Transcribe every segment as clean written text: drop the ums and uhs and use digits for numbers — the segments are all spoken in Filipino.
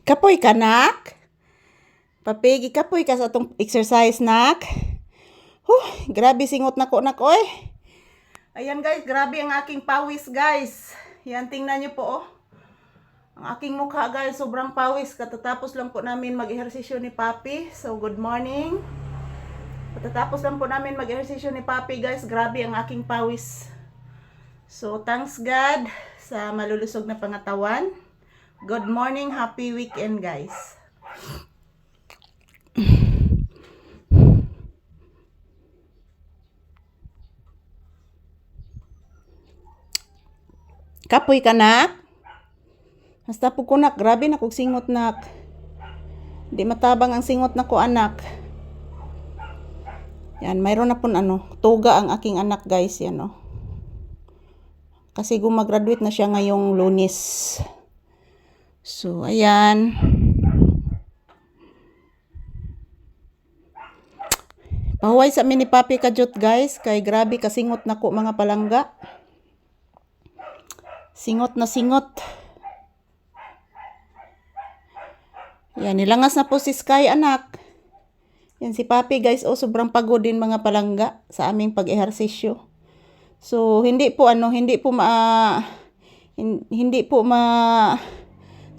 Kapoy ka, nak? Papigi kapoy ka sa atong exercise, nak? Grabe singot nako, nak, oy. Ayan, guys, grabe ang aking pawis, guys. Yan, tingnan niyo po, oh. Ang aking mukha, guys, sobrang pawis. Katatapos lang po namin mag-ehersisyo ni Papi. So, good morning. Katatapos lang po namin mag-ehersisyo ni Papi, guys. Grabe ang aking pawis. So, thanks God sa malulusog na pangatawan. Good morning, happy weekend, guys. Kapoy ka, nak? Hasta po ko, nak. Grabe na kong singot, nak. Di matabang ang singot na ko, anak. Yan, mayroon na po tuga ang aking anak, guys. Yan, oh. Kasi gumagraduate na siya ngayong Lunes. So, ayan. Pahuway sa amin ni Papi Kajot, guys. Kay grabe kasingot na ko, mga palangga. Singot na singot. Yan, nilangas na po si Sky, anak. Yan si Papi, guys. Oh, sobrang pagod din, mga palangga, sa aming pag-ehersisyo. So, hindi po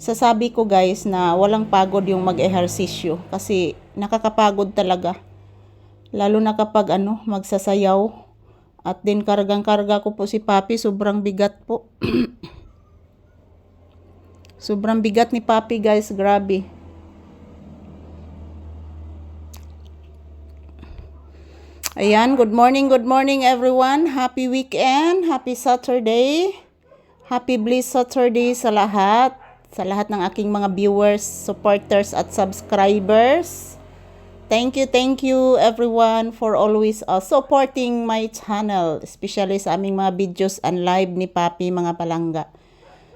sasabi ko, guys, na walang pagod yung mag-ehersisyo. Kasi nakakapagod talaga. Lalo na kapag magsasayaw. At din kargang-karga ko po si Papi, sobrang bigat po. Sobrang bigat ni Papi, guys, grabe. Ayan, good morning everyone. Happy weekend, happy Saturday. Happy blessed Saturday sa lahat. Sa lahat ng aking mga viewers, supporters at subscribers. Thank you everyone for always supporting my channel, especially sa aming mga videos and live ni Papi, mga palangga.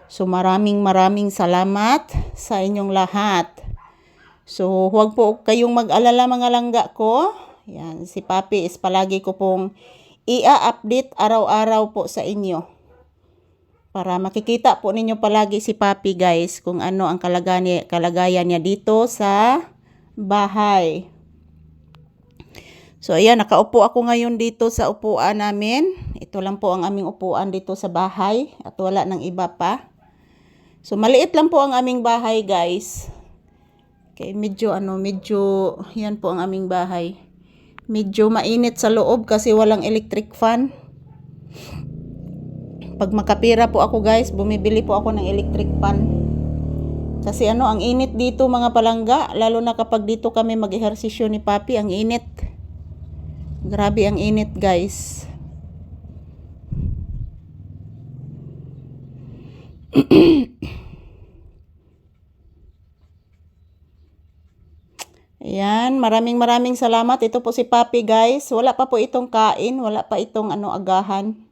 So maraming salamat sa inyong lahat. So huwag po kayong mag-alala, mga langga ko. Yan, si Papi is palagi ko pong i-update araw-araw po sa inyo. Para makikita po ninyo palagi si Papi, guys, kung ano ang kalagayan niya dito sa bahay. So, ayan, nakaupo ako ngayon dito sa upuan namin. Ito lang po ang aming upuan dito sa bahay. At wala ng iba pa. So, maliit lang po ang aming bahay, guys. Okay, medyo, yan po ang aming bahay. Medyo mainit sa loob kasi walang electric fan. Pag makapira po ako, guys, bumibili po ako ng electric fan. Kasi ang init dito, mga palangga. Lalo na kapag dito kami mag-ehersisyo ni Papi, ang init. Grabe ang init, guys. Ayan, maraming salamat. Ito po si Papi, guys. Wala pa po itong kain. Wala pa itong agahan.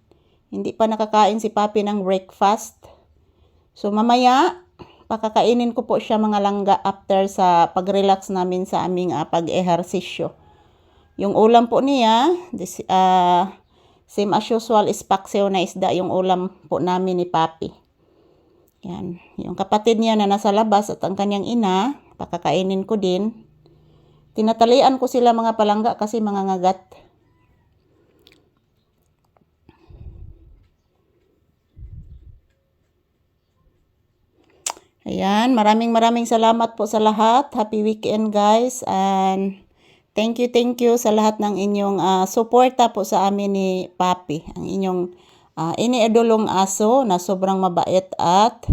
Hindi pa nakakain si Papi ng breakfast. So, mamaya, pakakainin ko po siya, mga langga, after sa pag-relax namin sa aming pag-ehersisyo. Yung ulam po niya, same as usual, is paksiw na isda yung ulam po namin ni Papi. Yan. Yung kapatid niya na nasa labas at ang kanyang ina, pakakainin ko din. Tinatalian ko sila, mga palangga, kasi mga ngagat. Ayan, maraming salamat po sa lahat. Happy weekend, guys. And thank you sa lahat ng inyong suporta po sa amin ni Papi. Ang inyong iniidolong aso na sobrang mabait at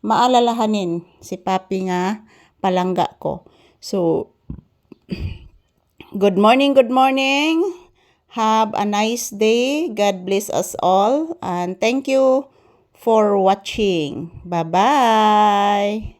maalalahanin si Papi nga palangga ko. So, good morning. Have a nice day. God bless us all. And thank you for watching. Bye-bye.